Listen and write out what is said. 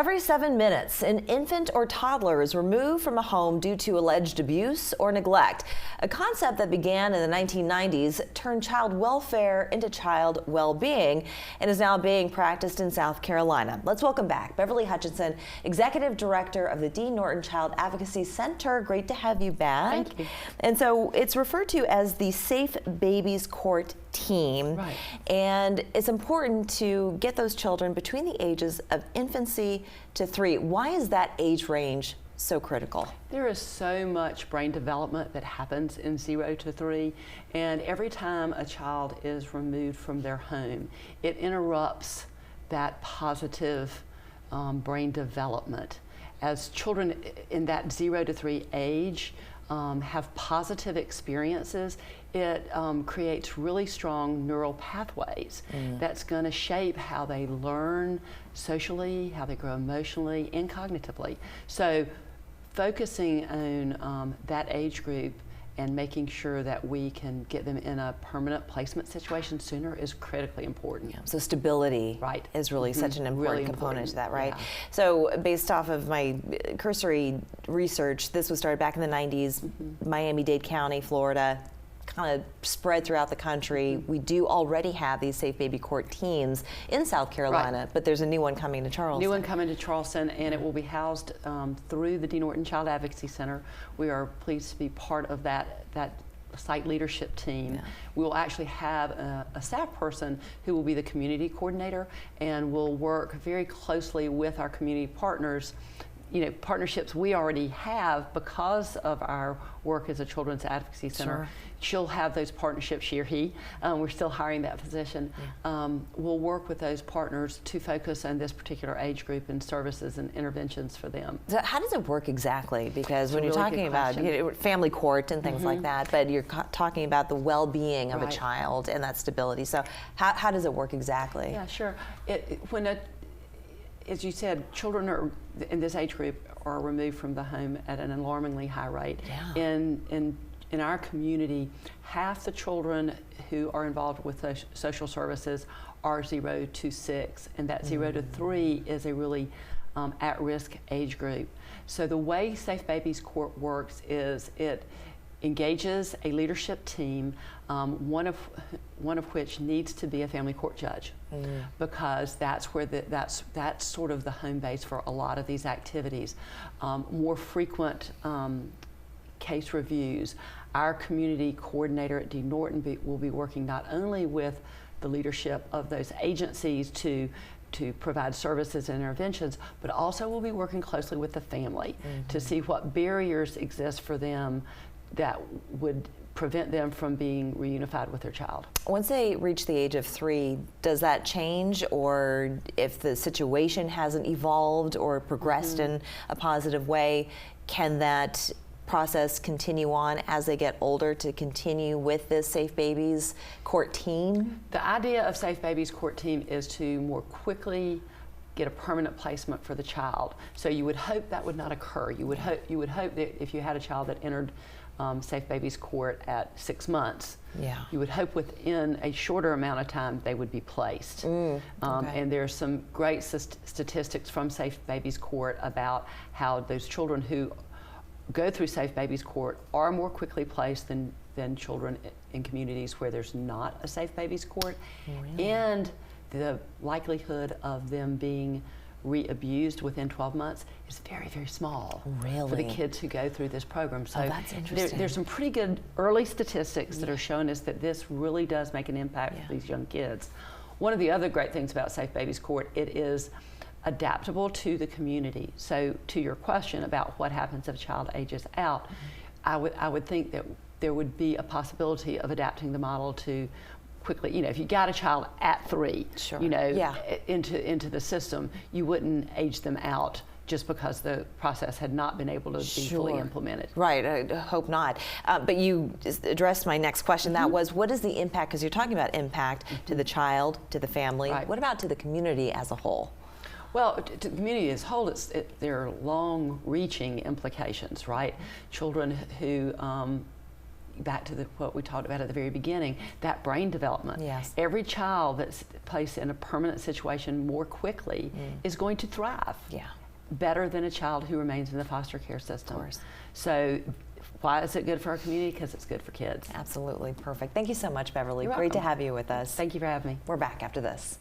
Every 7 minutes, an infant or toddler is removed from a home due to alleged abuse or neglect. A concept that began in the 1990s turned child welfare into child well-being and is now being practiced in South Carolina. Let's welcome back Beverly Hutchinson, Executive Director of the Dee Norton Child Advocacy Center. Great to have you back. Thank you. And so it's referred to as the Safe Babies Court team. Right. And it's important to get those children between the ages of infancy to 3. Why is that age range so critical? There is so much brain development that happens in 0 to 3, and every time a child is removed from their home, it interrupts that positive brain development. As children in that 0 to 3 age have positive experiences, it creates really strong neural pathways that's going to shape how they learn socially, how they grow emotionally and cognitively. So focusing on that age group and making sure that we can get them in a permanent placement situation sooner is critically important. Yeah, so stability is really such an important component to that, right? Yeah. So based off of my cursory research, this was started back in the 90s, Miami-Dade County, Florida, kind of spread throughout the country. We do already have these Safe Baby Court teams in South Carolina, but there's a new one coming to Charleston. New one coming to Charleston, and it will be housed through the Dee Norton Child Advocacy Center. We are pleased to be part of that site leadership team. Yeah. We will actually have a staff person who will be the community coordinator and will work very closely with our community partners. You know, partnerships we already have because of our work as a Children's Advocacy Center. Sure. She'll have those partnerships, she or he. We're still hiring that position. Yeah. We'll work with those partners to focus on this particular age group and services and interventions for them. So how does it work exactly? because when you're talking about family court and things like that, but you're talking about the well-being of a child and that stability. So how does it work exactly? Yeah, sure. As you said, children in this age group are removed from the home at an alarmingly high rate. Yeah. In our community, half the children who are involved with social services are 0 to 6, and that 0 to 3 is a really at-risk age group. So the way Safe Babies Court works is it engages a leadership team, one of which needs to be a family court judge, because that's where that's sort of the home base for a lot of these activities. More frequent case reviews. Our community coordinator at Dee Norton will be working not only with the leadership of those agencies to provide services and interventions, but also we'll be working closely with the family to see what barriers exist for them that would prevent them from being reunified with their child. Once they reach the age of 3, does that change, or if the situation hasn't evolved or progressed in a positive way, can that process continue on as they get older to continue with this Safe Babies Court team? The idea of Safe Babies Court team is to more quickly get a permanent placement for the child. So you would hope that would not occur. You would hope that if you had a child that entered Safe Babies Court at 6 months, you would hope within a shorter amount of time they would be placed. And there's some great statistics from Safe Babies Court about how those children who go through Safe Babies Court are more quickly placed than children in communities where there's not a Safe Babies Court. Really? And the likelihood of them being re-abused within 12 months is very, very small for the kids who go through this program. So that's interesting. There's some pretty good early statistics that are showing us that this really does make an impact for these young kids. One of the other great things about Safe Babies Court, it is adaptable to the community. So to your question about what happens if a child ages out, I would think that there would be a possibility of adapting the model to quickly, you know, if you got a child at 3, you know, into the system, you wouldn't age them out just because the process had not been able to be fully implemented. Right, I hope not. But you addressed my next question. That was, what is the impact, because you're talking about impact to the child, to the family. What about to the community as a whole? Well, to the community as a whole, there are long-reaching implications, right? Children who back to what we talked about at the very beginning, that brain development. Yes. Every child that's placed in a permanent situation more quickly is going to thrive. Yeah. Better than a child who remains in the foster care system. Of course. So why is it good for our community? Because it's good for kids. Absolutely. Perfect. Thank you so much, Beverly. You're Great to welcome. have you with us. Thank you for having me. We're back after this.